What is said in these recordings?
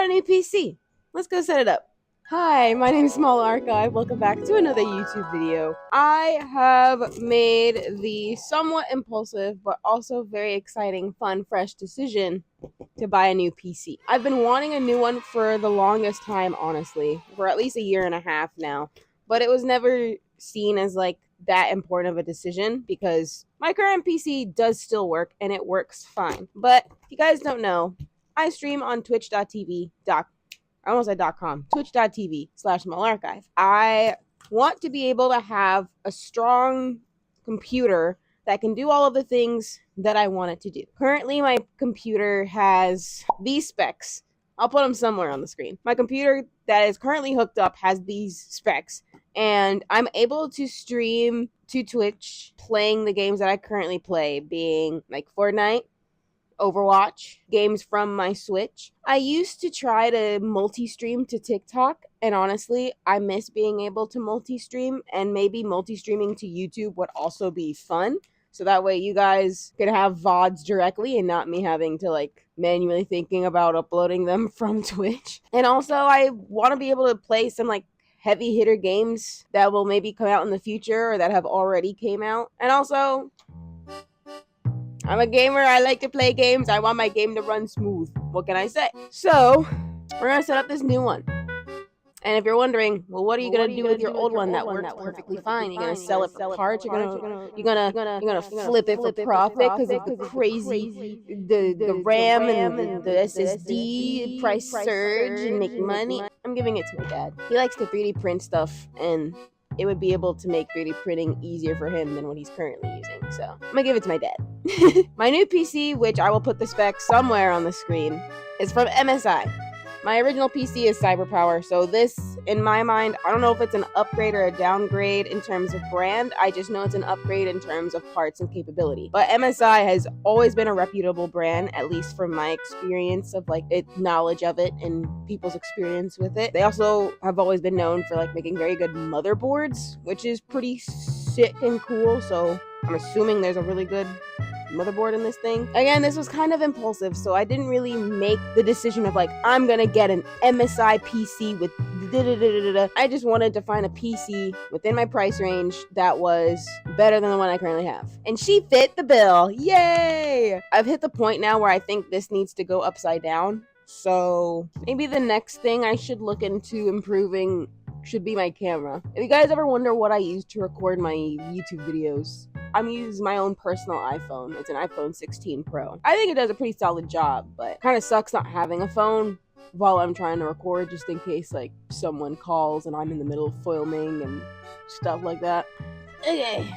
bought a new PC. Let's go set it up. Hi, my name is Small Archive. Welcome back to another YouTube video. I have made the somewhat impulsive but also very exciting, fun, fresh decision to buy a new PC. I've been wanting a new one for the longest time, honestly, for at least a year and a half now, but it was never seen as like that important of a decision because my current PC does still work and it works fine. But if you guys don't know, I stream on twitch.tv. I almost said .com. Twitch.tv/smallarchive. I want to be able to have a strong computer that can do all of the things that I want it to do. Currently, my computer has these specs. I'll put them somewhere on the screen. My computer that is currently hooked up has these specs, and I'm able to stream to Twitch playing the games that I currently play, being like Fortnite, Overwatch, games from my Switch. I used to try to multi-stream to TikTok, and honestly, I miss being able to multi-stream, and maybe multi-streaming to YouTube would also be fun. So that way you guys could have VODs directly and not me having to like manually thinking about uploading them from Twitch. And also I want to be able to play some like heavy hitter games that will maybe come out in the future or that have already came out. And also, I'm a gamer. I like to play games. I want my game to run smooth. What can I say? So, we're going to set up this new one. And if you're wondering, well, what are you going to do with your old one that works perfectly fine? You're going to sell it for parts? You're going to flip it for profit because of the crazy, the RAM and the SSD price surge and make money? I'm giving it to my dad. He likes to 3D print stuff, and it would be able to make 3D printing easier for him than what he's currently using. So I'm gonna give it to my dad. My new PC, which I will put the specs somewhere on the screen, is from MSI. My original PC is CyberPower, so this, in my mind, I don't know if it's an upgrade or a downgrade in terms of brand. I just know it's an upgrade in terms of parts and capability. But MSI has always been a reputable brand, at least from my experience of like knowledge of it and people's experience with it. They also have always been known for like making very good motherboards, which is pretty sick and cool. So I'm assuming there's a really good motherboard in this thing. Again, this was kind of impulsive, so I didn't really make the decision of like, I'm gonna get an MSI PC with da-da-da-da-da. I just wanted to find a PC within my price range that was better than the one I currently have. And she fit the bill. Yay! I've hit the point now where I think this needs to go upside down. So maybe the next thing I should look into improving should be my camera. If you guys ever wonder what I use to record my YouTube videos, I'm using my own personal iPhone. It's an iPhone 16 Pro. I think it does a pretty solid job, but kind of sucks not having a phone while I'm trying to record, just in case like someone calls and I'm in the middle of filming and stuff like that. Okay,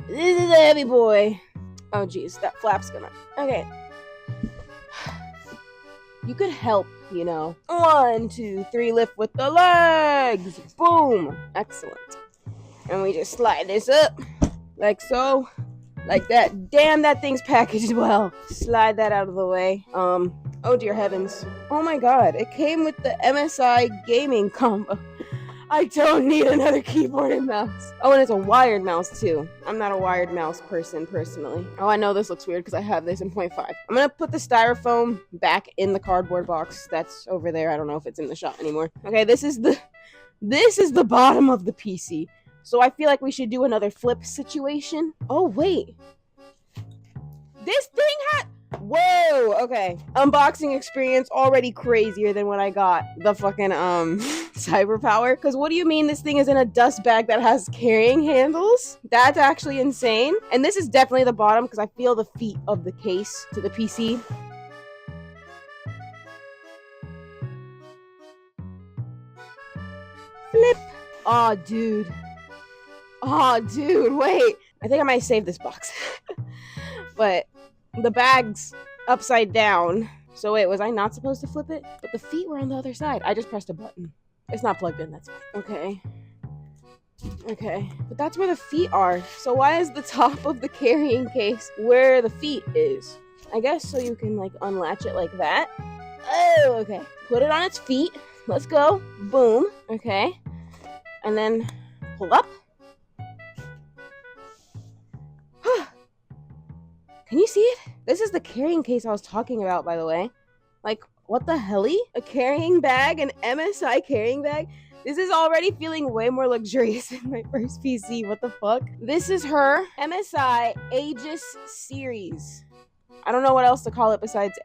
this is a heavy boy. Oh geez, that flap's gonna. Okay, you could help, you know. 1, 2, 3, lift with the legs. Boom. Excellent. And we just slide this up like so, like that. Damn, that thing's packaged well. Slide that out of the way. Oh dear heavens. Oh my god, it came with the MSI gaming combo. I don't need another keyboard and mouse. Oh, and it's a wired mouse too. I'm not a wired mouse person personally. Oh, I know this looks weird because I have this in 0.5. I'm gonna put the styrofoam back in the cardboard box that's over there. I don't know if it's in the shop anymore. Okay, this is the bottom of the PC. So I feel like we should do another flip situation. Oh wait, this thing had. Whoa, okay. Unboxing experience already crazier than when I got the fucking CyberPower. Because what do you mean this thing is in a dust bag that has carrying handles? That's actually insane. And this is definitely the bottom because I feel the feet of the case to the PC. Flip. Aw, dude. Aw, dude, wait. I think I might save this box. But the bag's upside down. So wait, was I not supposed to flip it? But the feet were on the other side. I just pressed a button. It's not plugged in, that's fine. Okay. Okay. But that's where the feet are. So why is the top of the carrying case where the feet is? I guess so you can like unlatch it like that. Oh, okay. Put it on its feet. Let's go. Boom. Okay. And then pull up. Can you see it? This is the carrying case I was talking about, by the way. Like, What the helly? A carrying bag, an MSI carrying bag? This is already feeling way more luxurious than my first PC. What the fuck? This is her MSI Aegis series. I don't know what else to call it besides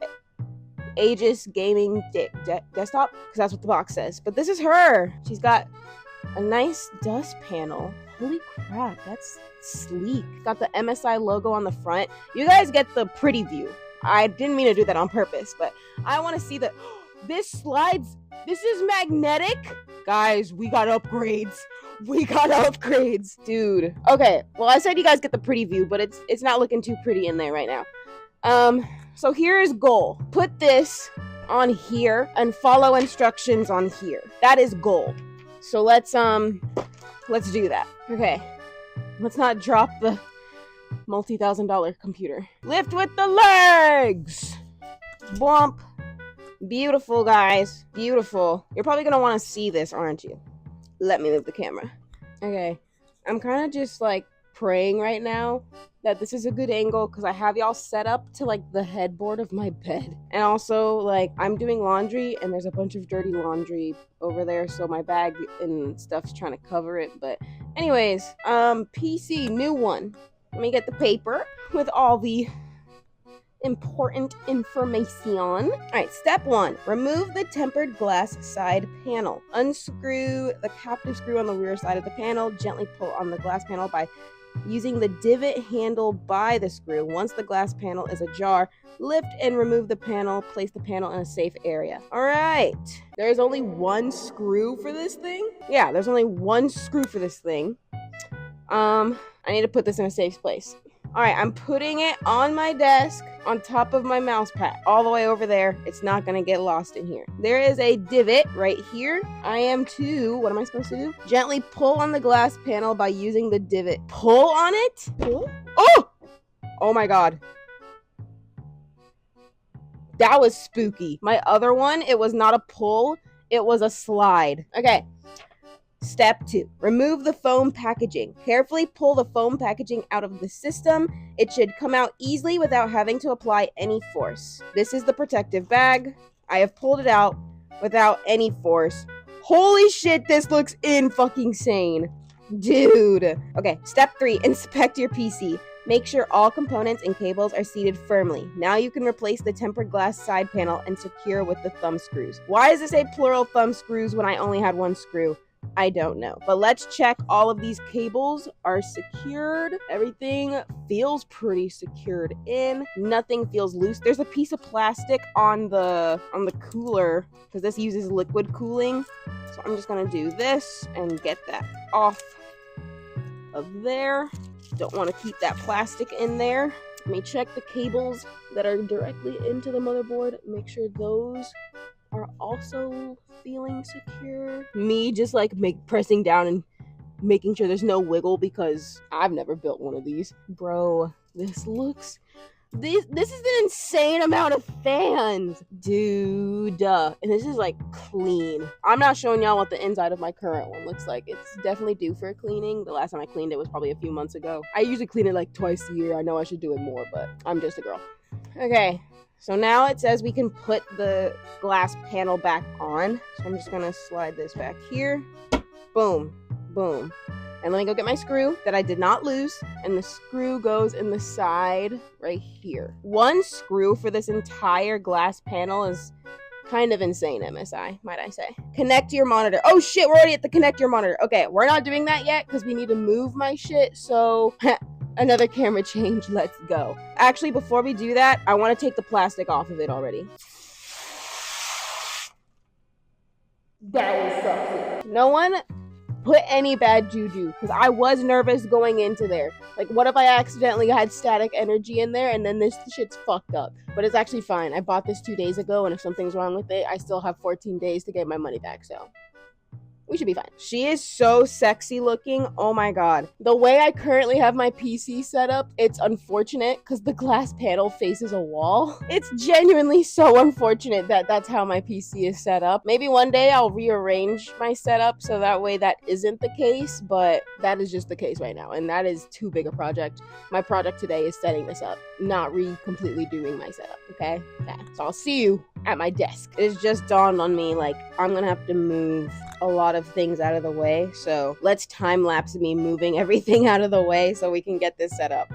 Aegis Gaming Desktop, because that's what the box says. But this is her. She's got a nice dust panel. Holy crap, that's sleek. Got the MSI logo on the front. You guys get the pretty view. I didn't mean to do that on purpose, but I want to see the... This slides. This is magnetic. Guys, we got upgrades. We got upgrades. Dude. Okay, well, I said you guys get the pretty view, but it's not looking too pretty in there right now. So here is goal. Put this on here and follow instructions on here. That is goal. So let's do that. Okay. Let's not drop the multi-$1,000 computer. Lift with the legs. Bump. Beautiful, guys. Beautiful. You're probably gonna want to see this, aren't you? Let me move the camera. Okay. I'm kind of just like praying right now that this is a good angle because I have y'all set up to like the headboard of my bed. And also like I'm doing laundry and there's a bunch of dirty laundry over there, so my bag and stuff's trying to cover it. But anyways, PC, new one. Let me get the paper with all the important information. All right, step 1, remove the tempered glass side panel. Unscrew the captive screw on the rear side of the panel. Gently pull on the glass panel by using the divot handle by the screw. Once the glass panel is ajar, lift and remove the panel. Place the panel in a safe area. All right, there's only one screw for this thing. Yeah, there's only one screw for this thing. I need to put this in a safe place. All right, I'm putting it on my desk on top of my mouse pad, all the way over there. It's not gonna get lost in here. There is a divot right here. I am to, what am I supposed to do? Gently pull on the glass panel by using the divot. Pull on it? Pull? Oh! Oh my God. That was spooky. My other one, it was not a pull, it was a slide. Okay. Step 2, remove the foam packaging. Carefully pull the foam packaging out of the system. It should come out easily without having to apply any force. This is the protective bag. I have pulled it out without any force. Holy shit, this looks in-fucking-sane. Dude. Okay, step 3, inspect your PC. Make sure all components and cables are seated firmly. Now you can replace the tempered glass side panel and secure with the thumb screws. Why does it say plural thumb screws when I only had one screw? I don't know. But let's check all of these cables are secured. Everything feels pretty secured in. Nothing feels loose. There's a piece of plastic on the cooler because this uses liquid cooling. So I'm just gonna do this and get that off of there. Don't want to keep that plastic in there. Let me check the cables that are directly into the motherboard. Make sure those are also feeling secure. Me just like pressing down and making sure there's no wiggle because I've never built one of these. Bro, this is an insane amount of fans, dude. And this is like clean. I'm not showing y'all what the inside of my current one looks like. It's definitely due for a cleaning. The last time I cleaned it was probably a few months ago. I usually clean it like twice a year. I know I should do it more, but I'm just a girl. Okay. So now it says we can put the glass panel back on. So I'm just gonna slide this back here. Boom, boom. And let me go get my screw that I did not lose. And the screw goes in the side right here. One screw for this entire glass panel is kind of insane, MSI, might I say. Connect your monitor. Oh shit, we're already at the connect your monitor. Okay, we're not doing that yet because we need to move my shit, so... Another camera change, let's go. Actually, before we do that, I want to take the plastic off of it already. That was sexy. No one put any bad juju, because I was nervous going into there. Like, what if I accidentally had static energy in there, and then this shit's fucked up? But it's actually fine. I bought this 2 days ago, and if something's wrong with it, I still have 14 days to get my money back, so... we should be fine. She is so sexy looking. Oh my God. The way I currently have my PC set up, it's unfortunate because the glass panel faces a wall. It's genuinely so unfortunate that that's how my PC is set up. Maybe one day I'll rearrange my setup so that way that isn't the case, but that is just the case right now. And that is too big a project. My project today is setting this up, not completely doing my setup, okay? Yeah. So I'll see you at my desk. It's just dawned on me, like, I'm gonna have to move a lot of things out of the way. So let's time lapse me moving everything out of the way so we can get this set up.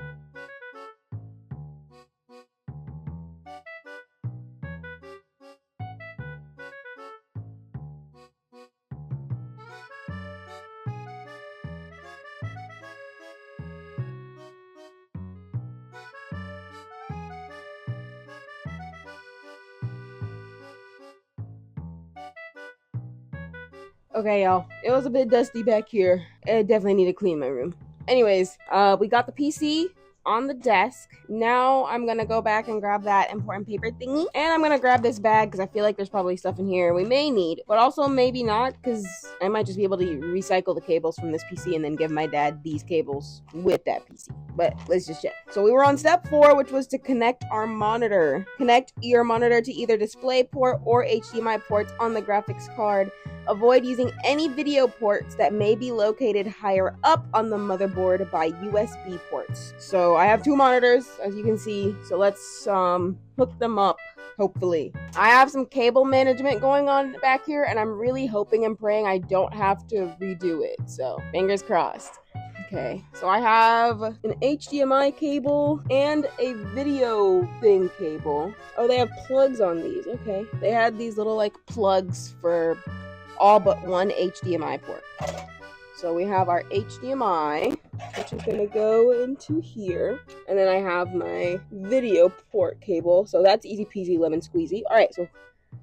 Okay, y'all. It was a bit dusty back here. I definitely need to clean my room. Anyways, we got the PC on the desk. Now I'm gonna go back and grab that important paper thingy. And I'm gonna grab this bag because I feel like there's probably stuff in here we may need, but also maybe not because I might just be able to recycle the cables from this PC and then give my dad these cables with that PC. But let's just check. So we were on step 4, which was to connect our monitor. Connect your monitor to either display port or HDMI ports on the graphics card. Avoid using any video ports that may be located higher up on the motherboard by USB ports. So I have 2 monitors, as you can see, so let's hook them up, hopefully. I have some cable management going on back here, and I'm really hoping and praying I don't have to redo it, so fingers crossed. Okay, so I have an HDMI cable and a video thing cable. Oh, they have plugs on these. Okay, they had these little like plugs for all but one HDMI port. So we have our HDMI, which is gonna go into here, and then I have my video port cable, so that's easy peasy lemon squeezy. All right, so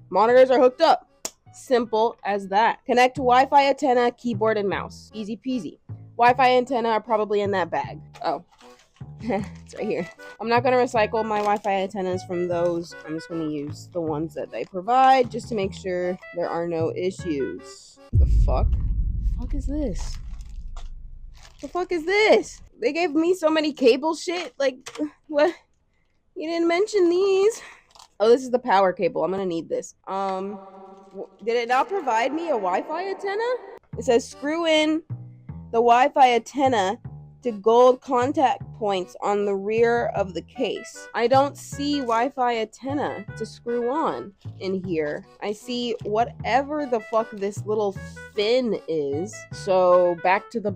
monitors are hooked up. Simple as that. Connect to Wi-Fi antenna, keyboard, and mouse. Easy peasy. Wi-Fi antenna are probably in that bag. Oh, it's right here. I'm not gonna recycle my Wi-Fi antennas from those. I'm just gonna use the ones that they provide just to make sure there are no issues. The fuck? The fuck is this? The fuck is this? They gave me so many cable shit. Like, what? You didn't mention these. Oh, this is the power cable. I'm gonna need this. Did it not provide me a Wi-Fi antenna? It says screw in the Wi-Fi antenna to gold contact points on the rear of the case. I don't see Wi-Fi antenna to screw on in here. I see whatever the fuck this little fin is. So back to the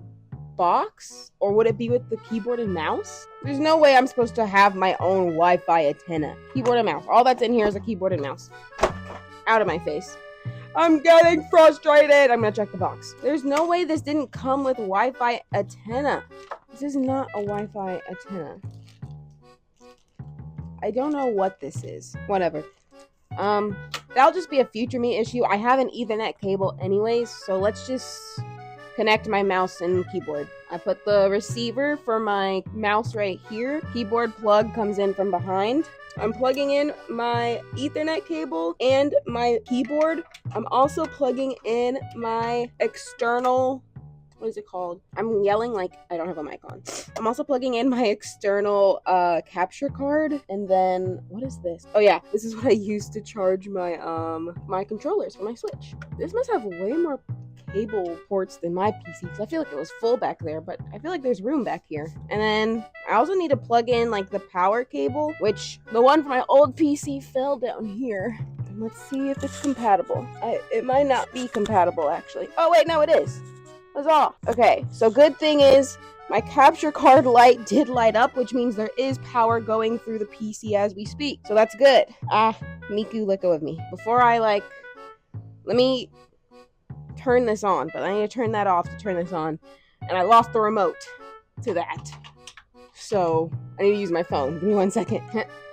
box? Or would it be with the keyboard and mouse? There's no way I'm supposed to have my own Wi-Fi antenna. Keyboard and mouse. All that's in here is a keyboard and mouse. Out of my face. I'm getting frustrated. I'm gonna check the box. There's no way this didn't come with Wi-Fi antenna. This is not a Wi-Fi antenna. I don't know what this is. Whatever. That'll just be a future me issue. I have an Ethernet cable anyways, so let's just connect my mouse and keyboard. I put the receiver for my mouse right here. Keyboard plug comes in from behind. I'm plugging in my Ethernet cable and my keyboard. I'm also plugging in my external, what is it called? I'm yelling like I don't have a mic on. I'm also plugging in my external capture card. And then, what is this? Oh yeah, this is what I use to charge my my controllers for my Switch. This must have way more cable ports than my PC because I feel like it was full back there, but I feel like there's room back here. And then I also need to plug in like the power cable, which the one from my old PC fell down here. And let's see if it's compatible. It might not be compatible actually. Oh wait, no, it is. That's all. Okay, so good thing is my capture card light did light up, which means there is power going through the PC as we speak. So that's good. Miku, let go of me. Before I let me turn this on, but I need to turn that off to turn this on, and I lost the remote to that, so I need to use my phone. Give me 1 second.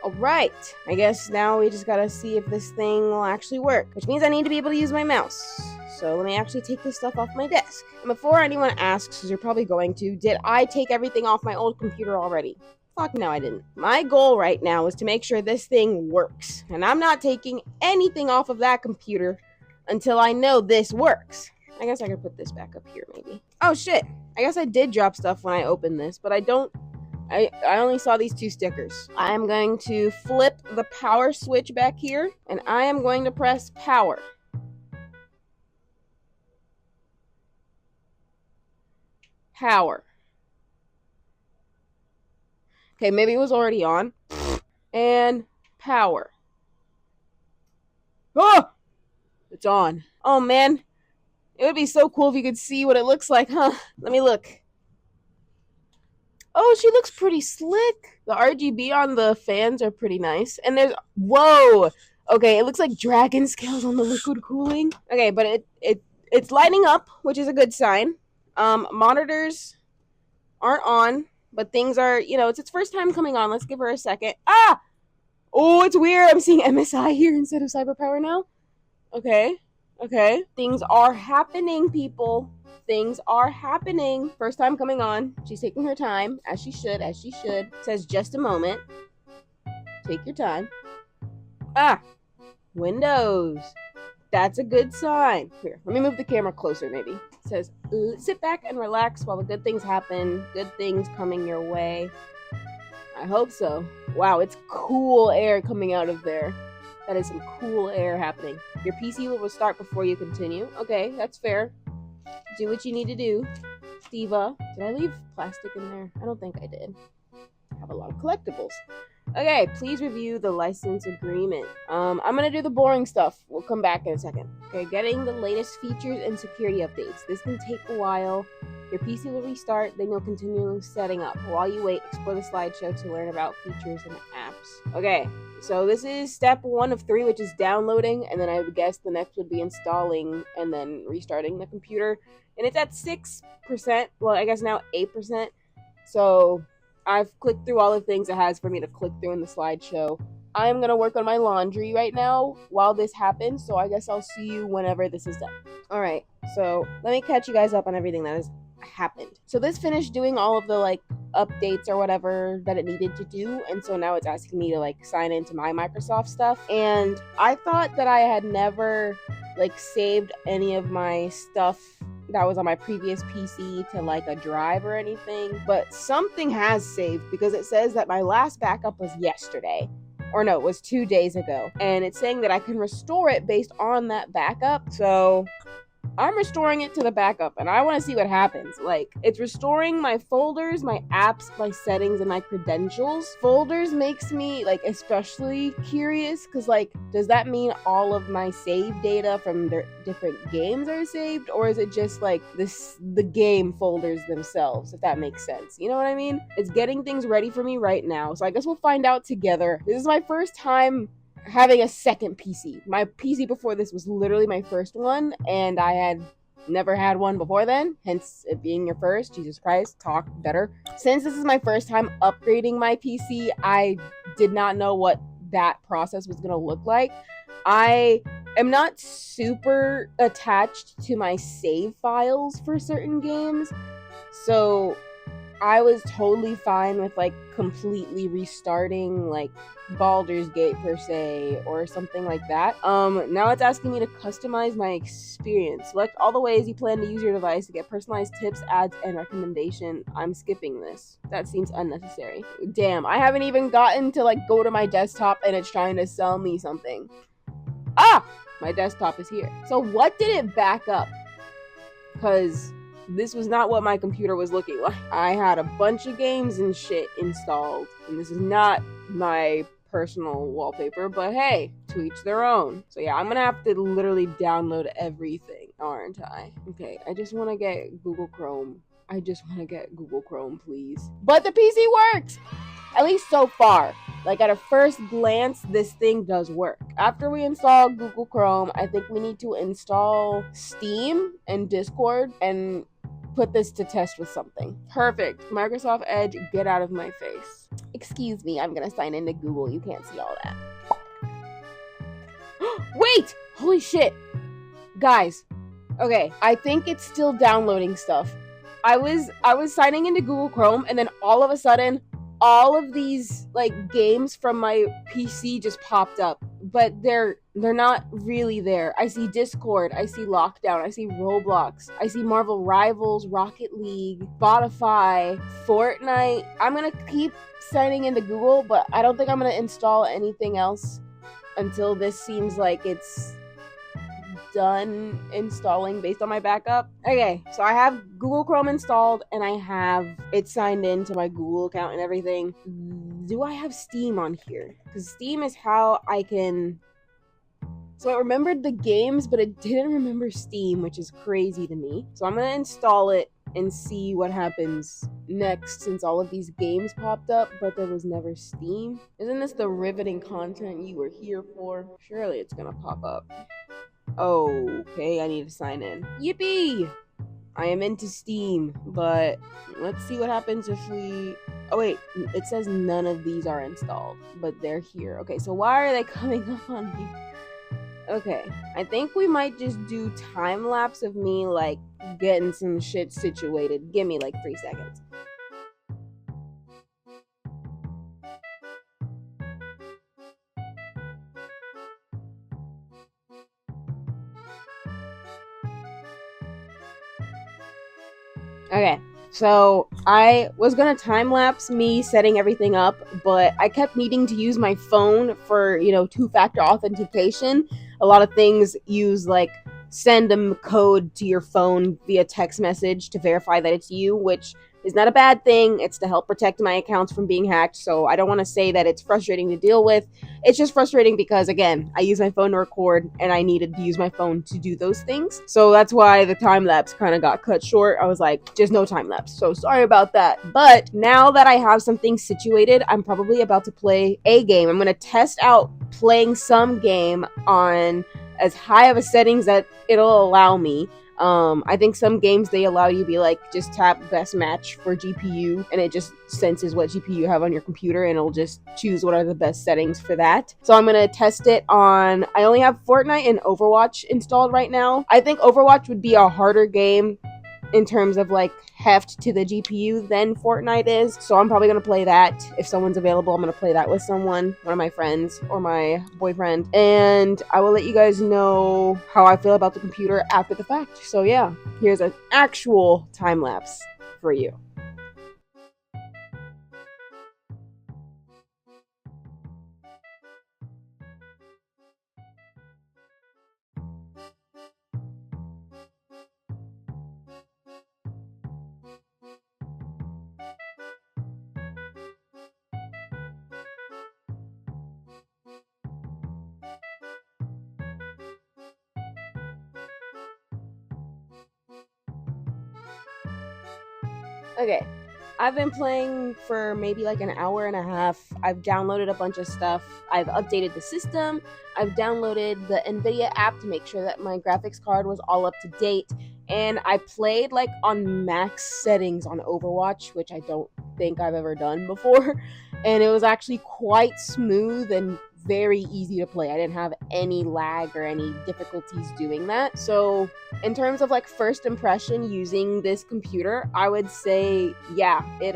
Alright, I guess now we just gotta see if this thing will actually work, which means I need to be able to use my mouse. So let me actually take this stuff off my desk. And before anyone asks, because you're probably going to, did I take everything off my old computer already? Fuck no, I didn't. My goal right now is to make sure this thing works, and I'm not taking anything off of that computer until I know this works. I guess I could put this back up here, maybe. Oh, shit. I guess I did drop stuff when I opened this, but I only saw these 2 stickers. I am going to flip the power switch back here, and I am going to press power. Power. Okay, maybe it was already on. And power. Oh, it's on. Oh man, it would be so cool if you could see what it looks like, huh? Let me look. Oh, she looks pretty slick. The RGB on the fans are pretty nice. And there's, whoa. Okay, it looks like dragon scales on the liquid cooling. Okay, but it's lighting up, which is a good sign. Monitors aren't on, but things are, it's its first time coming on. Let's give her a second. Ah! Oh, it's weird. I'm seeing MSI here instead of Cyberpower now. Okay. Okay. Things are happening, people. Things are happening. First time coming on. She's taking her time, as she should, as she should. Says just a moment. Take your time. Ah! Windows. That's a good sign. Here, let me move the camera closer, maybe. It says, sit back and relax while the good things happen. Good things coming your way. I hope so. Wow, it's cool air coming out of there. That is some cool air happening. Your PC will start before you continue. Okay, that's fair. Do what you need to do. Diva. Did I leave plastic in there? I don't think I did. I have a lot of collectibles. Okay, please review the license agreement. I'm gonna do the boring stuff. We'll come back in a second. Okay, getting the latest features and security updates. This can take a while. Your PC will restart, then you'll continue setting up. While you wait, explore the slideshow to learn about features and apps. Okay, so this is step 1 of 3, which is downloading, and then I would guess the next would be installing and then restarting the computer. And it's at 6%, well, I guess now 8%. So I've clicked through all the things it has for me to click through in the slideshow. I'm going to work on my laundry right now while this happens, so I guess I'll see you whenever this is done. Alright, so let me catch you guys up on everything that has happened. So this finished doing all of the updates or whatever that it needed to do, and so now it's asking me to sign into my Microsoft stuff. And I thought that I had never saved any of my stuff that was on my previous PC to a drive or anything, but something has saved because it says that my last backup was yesterday. Or no, it was 2 days ago. And it's saying that I can restore it based on that backup. So I'm restoring it to the backup, and I want to see what happens. It's restoring my folders, my apps, my settings, and my credentials. Folders makes me, especially curious, because, does that mean all of my save data from the different games are saved, or is it just, the game folders themselves, if that makes sense? You know what I mean? It's getting things ready for me right now, so I guess we'll find out together. This is my first time having a second PC. My PC before this was literally my first one, and I had never had one before then, hence it being your first. Jesus Christ, talk better. Since this is my first time upgrading my PC, I did not know what that process was going to look like. I am not super attached to my save files for certain games, so I was totally fine with completely restarting Baldur's Gate per se or something like that. Now it's asking me to customize my experience. Select all the ways you plan to use your device to get personalized tips, ads, and recommendation. I'm skipping this. That seems unnecessary. Damn, I haven't even gotten to go to my desktop and it's trying to sell me something. Ah! My desktop is here. So what did it back up? Because this was not what my computer was looking like. I had a bunch of games and shit installed, and this is not my personal wallpaper, but hey, to each their own. So yeah, I'm gonna have to literally download everything, aren't I? Okay, I just want to get Google Chrome. I just want to get Google Chrome, please. But the PC works! At least so far. At a first glance, this thing does work. After we install Google Chrome, I think we need to install Steam and Discord and put this to test with something. Perfect. Microsoft Edge, get out of my face. Excuse me, I'm gonna sign into Google. You can't see all that. Wait! Holy shit! Guys. Okay, I think it's still downloading stuff. I was signing into Google Chrome, and then all of a sudden, all of these games from my PC just popped up, but they're not really there. I see Discord, I see Lockdown, I see Roblox, I see Marvel Rivals, Rocket League, Spotify, Fortnite. I'm gonna keep signing into Google, but I don't think I'm gonna install anything else until this seems like it's done installing based on my backup. Okay, so I have Google Chrome installed and I have it signed into my Google account and everything. Do I have Steam on here? Because Steam is how I can So I remembered the games, but it didn't remember Steam, which is crazy to me. So I'm gonna install it and see what happens next, since all of these games popped up, but there was never Steam. Isn't this the riveting content you were here for? Surely it's gonna pop up. Okay, I need to sign in. Yippee! I am into Steam, but let's see what happens if we... Oh wait, it says none of these are installed, but they're here. Okay, so why are they coming up on me? Okay, I think we might just do time lapse of me like getting some shit situated. Give me like 3 seconds. Okay, so I was gonna time lapse me setting everything up, but I kept needing to use my phone for, two-factor authentication. A lot of things use like send a code to your phone via text message to verify that it's you, which is not a bad thing. It's to help protect my accounts from being hacked. So I don't want to say that it's frustrating to deal with. It's just frustrating because, again, I use my phone to record and I needed to use my phone to do those things. So that's why the time lapse kind of got cut short. I was like, just no time lapse. So sorry about that. But now that I have something situated, I'm probably about to play a game. I'm going to test out playing some game on as high of a settings that it'll allow me. I think some games they allow you to be like, just tap best match for GPU and it just senses what GPU you have on your computer and it'll just choose what are the best settings for that. So I'm gonna test it on, I only have Fortnite and Overwatch installed right now. I think Overwatch would be a harder game in terms of like heft to the GPU than Fortnite is. So I'm probably gonna play that. If someone's available, I'm gonna play that with someone, one of my friends or my boyfriend. And I will let you guys know how I feel about the computer after the fact. So yeah, here's an actual time lapse for you. Okay, I've been playing for maybe like an hour and a half. I've downloaded a bunch of stuff. I've updated the system. I've downloaded the NVIDIA app to make sure that my graphics card was all up to date. And I played like on max settings on Overwatch, which I don't think I've ever done before. And it was actually quite smooth and very easy to play. I didn't have any lag or any difficulties doing that. So in terms of like first impression using this computer, I would say, yeah, it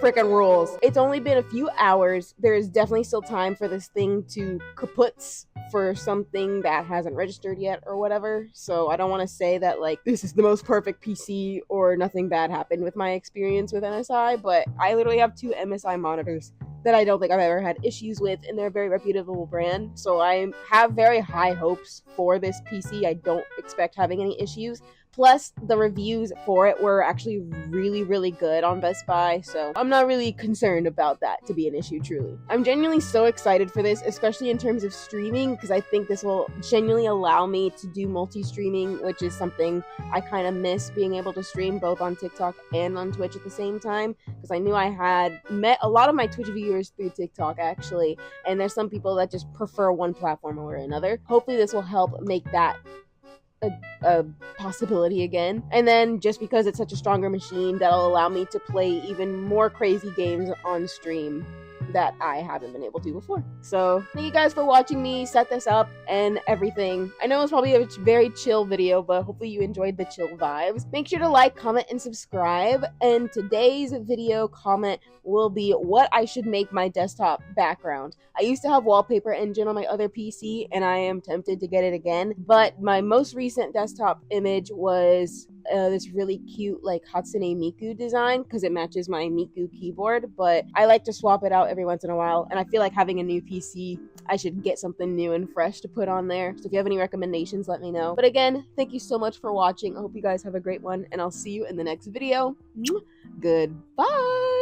freaking rules. It's only been a few hours. There's definitely still time for this thing to kaputs for something that hasn't registered yet or whatever. So I don't want to say that like this is the most perfect PC or nothing bad happened with my experience with MSI, but I literally have 2 MSI monitors that I don't think I've ever had issues with, and they're a very reputable brand. So I have very high hopes for this PC. I don't expect having any issues. Plus, the reviews for it were actually really, really good on Best Buy, so I'm not really concerned about that to be an issue, truly. I'm genuinely so excited for this, especially in terms of streaming, because I think this will genuinely allow me to do multi-streaming, which is something I kind of miss, being able to stream both on TikTok and on Twitch at the same time, because I knew I had met a lot of my Twitch viewers through TikTok, actually, and there's some people that just prefer one platform over another. Hopefully this will help make that a possibility again. And then just because it's such a stronger machine, that'll allow me to play even more crazy games on stream that I haven't been able to before. So thank you guys for watching me set this up and everything. I know it's probably a very chill video, but hopefully you enjoyed the chill vibes. Make sure to like, comment, and subscribe. And today's video comment will be what I should make my desktop background. I used to have Wallpaper Engine on my other PC, and I am tempted to get it again, but my most recent desktop image was this really cute like Hatsune Miku design because it matches my Miku keyboard, but I like to swap it out every once in a while, and I feel like having a new PC, I should get something new and fresh to put on there. So if you have any recommendations, let me know. But again, thank you so much for watching. I hope you guys have a great one, and I'll see you in the next video. Goodbye!